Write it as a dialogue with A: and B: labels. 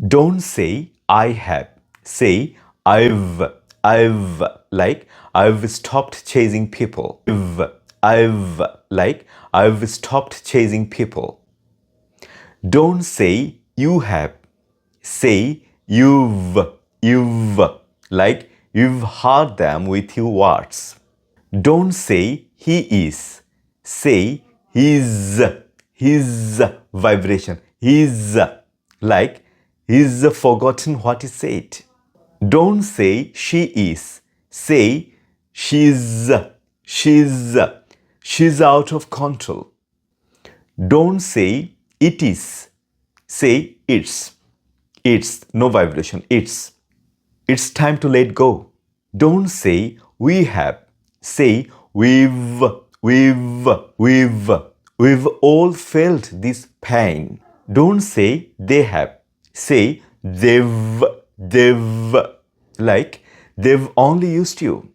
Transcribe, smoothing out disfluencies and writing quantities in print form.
A: Don't say I have. Say I've like I've stopped chasing people. I've like I've stopped chasing people. Don't say you have. Say you've like you've heard them with your words. Don't say he is. Say his vibration. His like he's forgotten what he said. Don't say she is. Say she's she's out of control. Don't say it is. Say it's no vibration. It's time to let go. Don't say we have. Say we've we've all felt this pain. Don't say they have. Say they've like they've only used you.